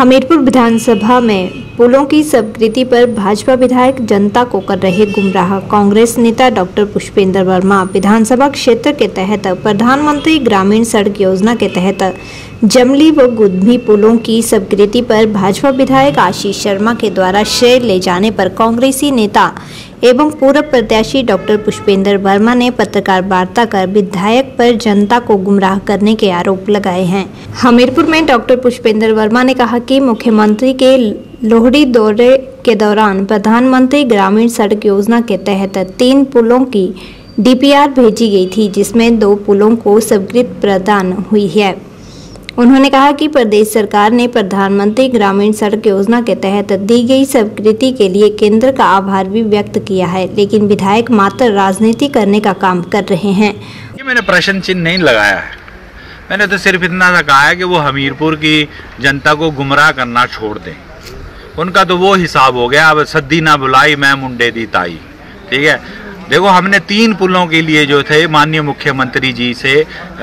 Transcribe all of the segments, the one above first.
हमीरपुर विधानसभा में पुलों की स्वीकृति पर भाजपा विधायक जनता को कर रहे गुमराह। कांग्रेस नेता डॉक्टर पुष्पेंद्र वर्मा विधानसभा क्षेत्र के तहत प्रधानमंत्री ग्रामीण सड़क योजना के तहत जमली व गुदमी पुलों की स्वीकृति पर भाजपा विधायक आशीष शर्मा के द्वारा श्रेय ले जाने पर कांग्रेसी नेता एवं पूर्व प्रत्याशी डॉक्टर पुष्पेंद्र वर्मा ने पत्रकार वार्ता कर विधायक पर जनता को गुमराह करने के आरोप लगाए हैं। हमीरपुर में डॉक्टर पुष्पेंद्र वर्मा ने कहा कि मुख्यमंत्री के लोहड़ी दौरे के दौरान प्रधानमंत्री ग्रामीण सड़क योजना के तहत 3 पुलों की DPR भेजी गई थी, जिसमें 2 पुलों को स्वीकृति प्रदान हुई है। उन्होंने कहा कि प्रदेश सरकार ने प्रधानमंत्री ग्रामीण सड़क योजना के तहत दी गई स्वीकृति के लिए केंद्र का आभार भी व्यक्त किया है, लेकिन विधायक मात्र राजनीति करने का काम कर रहे हैं। ये मैंने प्रश्न चिन्ह नहीं लगाया है, मैंने तो सिर्फ इतना सा कहा है कि वो हमीरपुर की जनता को गुमराह करना छोड़ दें। उनका तो वो हिसाब हो गया, अब सद्दी ना बुलाई मैं मुंडे दी ताई। ठीक है, देखो हमने 3 पुलों के लिए जो थे माननीय मुख्यमंत्री जी से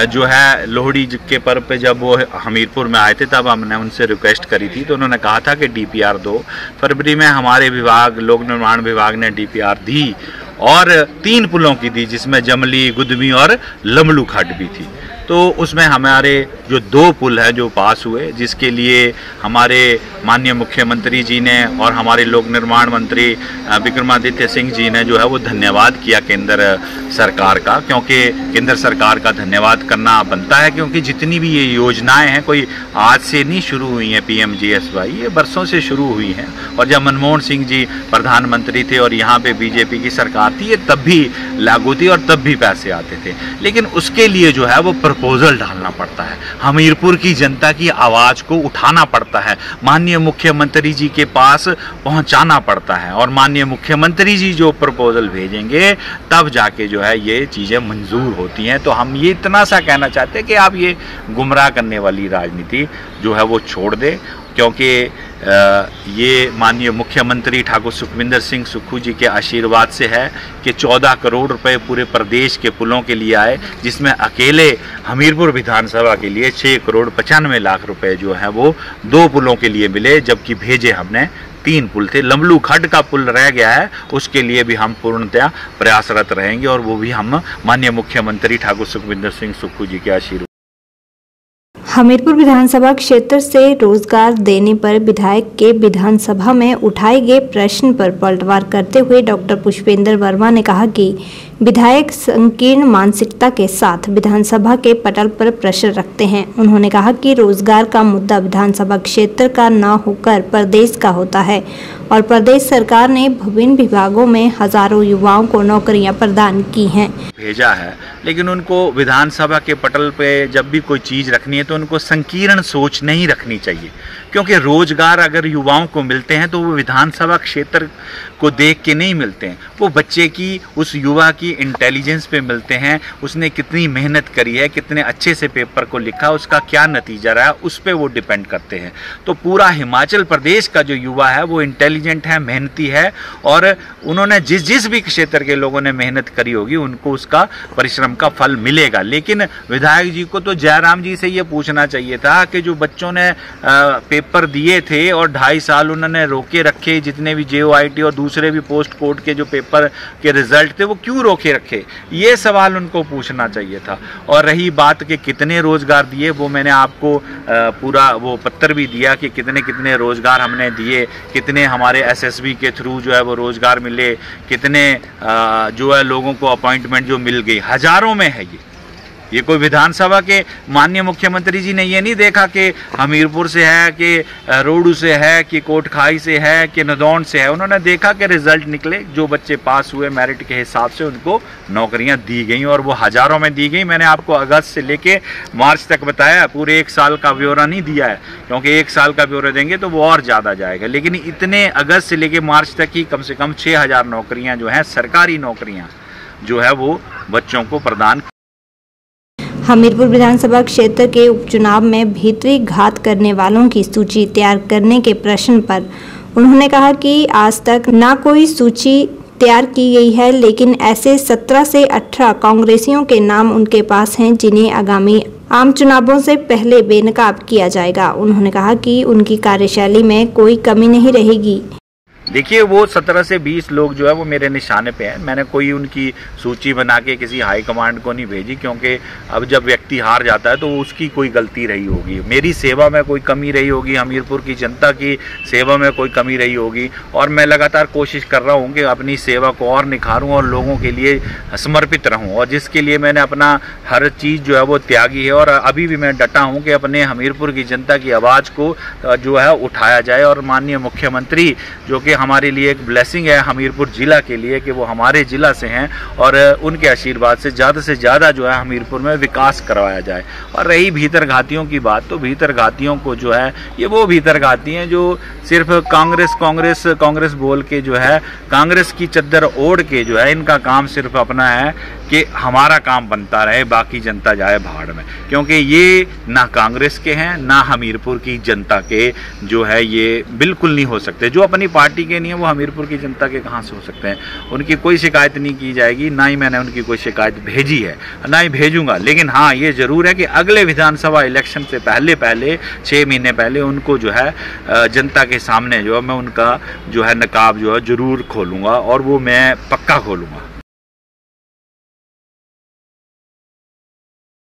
जो है लोहड़ी के पर्व पे जब वो हमीरपुर में आए थे तब हमने उनसे रिक्वेस्ट करी थी, तो उन्होंने कहा था कि DPR 2 फरवरी में हमारे विभाग लोक निर्माण विभाग ने DPR दी और 3 पुलों की दी, जिसमें जमली, गुदमी और लमलू खड्ड भी थी। तो उसमें हमारे जो 2 पुल हैं जो पास हुए, जिसके लिए हमारे माननीय मुख्यमंत्री जी ने और हमारे लोक निर्माण मंत्री विक्रमादित्य सिंह जी ने जो है वो धन्यवाद किया केंद्र सरकार का, क्योंकि केंद्र सरकार का धन्यवाद करना बनता है, क्योंकि जितनी भी ये योजनाएं हैं कोई आज से नहीं शुरू हुई हैं। PMGSY ये बरसों से शुरू हुई हैं, और जब मनमोहन सिंह जी प्रधानमंत्री थे और यहाँ पे BJP की सरकार थी, ये तब भी लागू थी और तब भी पैसे आते थे। लेकिन उसके लिए जो है वो प्रपोजल डालना पड़ता है, हमीरपुर की जनता की आवाज को उठाना पड़ता है, माननीय मुख्यमंत्री जी के पास पहुंचाना पड़ता है, और माननीय मुख्यमंत्री जी जो प्रपोजल भेजेंगे तब जाके जो है ये चीजें मंजूर होती हैं। तो हम ये इतना सा कहना चाहते हैं कि आप ये गुमराह करने वाली राजनीति जो है वो छोड़ दें, क्योंकि ये माननीय मुख्यमंत्री ठाकुर सुखविंदर सिंह सुक्खू जी के आशीर्वाद से है कि 14 करोड़ रुपए पूरे प्रदेश के पुलों के लिए आए, जिसमें अकेले हमीरपुर विधानसभा के लिए 6 करोड़ 95 लाख रुपए जो है वो 2 पुलों के लिए मिले, जबकि भेजे हमने 3 पुल थे। लमलू खड्ड का पुल रह गया है, उसके लिए भी हम पूर्णतया प्रयासरत रहेंगे, और वो भी हम माननीय मुख्यमंत्री ठाकुर सुखविंदर सिंह सुक्खू जी के आशीर्वाद। हमीरपुर विधानसभा क्षेत्र से रोजगार देने पर विधायक के विधानसभा में उठाए गए प्रश्न पर पलटवार करते हुए डॉक्टर पुष्पेंद्र वर्मा ने कहा कि विधायक संकीर्ण मानसिकता के साथ विधानसभा के पटल पर प्रश्न रखते हैं। उन्होंने कहा कि रोजगार का मुद्दा विधानसभा क्षेत्र का न होकर प्रदेश का होता है, और प्रदेश सरकार ने विभिन्न विभागों में हजारों युवाओं को नौकरियां प्रदान की हैं। भेजा है, लेकिन उनको विधानसभा के पटल पे जब भी कोई चीज़ रखनी है तो उनको संकीर्ण सोच नहीं रखनी चाहिए, क्योंकि रोजगार अगर युवाओं को मिलते हैं तो वो विधानसभा क्षेत्र को देख के नहीं मिलते हैं, वो बच्चे की, उस युवा की इंटेलिजेंस पे मिलते हैं, उसने कितनी मेहनत करी है, कितने अच्छे से पेपर को लिखा, उसका क्या नतीजा रहा, उस पर वो डिपेंड करते हैं। तो पूरा हिमाचल प्रदेश का जो युवा है वो इंटेलिजेंट है, मेहनती है, और उन्होंने जिस भी क्षेत्र के लोगों ने मेहनत करी होगी उनको उसका परिश्रम का फल मिलेगा। लेकिन विधायक जी को तो जयराम जी से ये पूछना चाहिए था कि जो बच्चों ने पेपर दिए थे और 2.5 साल उन्होंने रोके रखे, जितने भी JOIT और दूसरे भी पोस्ट कोड के जो पेपर के रिजल्ट थे वो क्यों रोके रखे, ये सवाल उनको पूछना चाहिए था। और रही बात कि कितने रोजगार दिए, वो मैंने आपको पूरा वो पत्र भी दिया कि कितने कितने रोजगार हमने दिए, कितने हमारे SSB के थ्रू जो है वो रोजगार मिले, कितने जो है लोगों को अपॉइंटमेंट जो मिल गई, हजारों में है ये कोई विधानसभा के माननीय मुख्यमंत्री जी ने ये नहीं देखा कि हमीरपुर से है, कि रोडू से है, कि कोटखाई से है, कि नदौन से है। उन्होंने देखा कि रिजल्ट निकले, जो बच्चे पास हुए मेरिट के हिसाब से उनको नौकरियां दी गई, और वो हजारों में दी गई। मैंने आपको अगस्त से लेके मार्च तक बताया, पूरे 1 साल का ब्यौरा नहीं दिया है, क्योंकि 1 साल का ब्यौरा देंगे तो वो और ज़्यादा जाएगा। लेकिन इतने अगस्त से लेके मार्च तक ही कम से कम 6000 नौकरियाँ जो हैं, सरकारी नौकरियाँ जो है वो बच्चों को प्रदान। हमीरपुर विधानसभा क्षेत्र के उपचुनाव में भीतरी घात करने वालों की सूची तैयार करने के प्रश्न पर उन्होंने कहा कि आज तक ना कोई सूची तैयार की गई है, लेकिन ऐसे 17 से 18 कांग्रेसियों के नाम उनके पास हैं जिन्हें आगामी आम चुनावों से पहले बेनकाब किया जाएगा। उन्होंने कहा कि उनकी कार्यशैली में कोई कमी नहीं रहेगी। देखिए, वो 17 से 20 लोग जो है वो मेरे निशाने पे हैं। मैंने कोई उनकी सूची बना के किसी हाई कमांड को नहीं भेजी, क्योंकि अब जब व्यक्ति हार जाता है तो उसकी कोई गलती रही होगी, मेरी सेवा में कोई कमी रही होगी, हमीरपुर की जनता की सेवा में कोई कमी रही होगी, और मैं लगातार कोशिश कर रहा हूँ कि अपनी सेवा को और निखारूँ और लोगों के लिए समर्पित रहूँ, और जिसके लिए मैंने अपना हर चीज़ जो है वो त्यागी है। और अभी भी मैं डटा हूँ कि अपने हमीरपुर की जनता की आवाज़ को जो है उठाया जाए। और माननीय मुख्यमंत्री, जो कि हमारे लिए एक ब्लेसिंग है हमीरपुर जिला के लिए कि वो हमारे जिला से हैं, और उनके आशीर्वाद से ज़्यादा जो है हमीरपुर में विकास करवाया जाए। और रही भीतरघातियों की बात, तो भीतरघातियों को जो है, ये वो भीतरघाती हैं जो सिर्फ कांग्रेस बोल के जो है, कांग्रेस की चद्दर ओढ़ के जो है, इनका काम सिर्फ अपना है कि हमारा काम बनता रहे, बाकी जनता जाए भाड़ में। क्योंकि ये ना कांग्रेस के हैं ना हमीरपुर की जनता के जो है, ये बिल्कुल नहीं हो सकते। जो अपनी पार्टी के नहीं है वो हमीरपुर की जनता के कहाँ से हो सकते हैं। उनकी कोई शिकायत नहीं की जाएगी, ना ही मैंने उनकी कोई शिकायत भेजी है, ना ही भेजूंगा। लेकिन हाँ, ये ज़रूर है कि अगले विधानसभा इलेक्शन से पहले 6 महीने पहले उनको जो है जनता के सामने जो है मैं उनका जो है नकाब जो है ज़रूर खोलूँगा, और वो मैं पक्का खोलूँगा।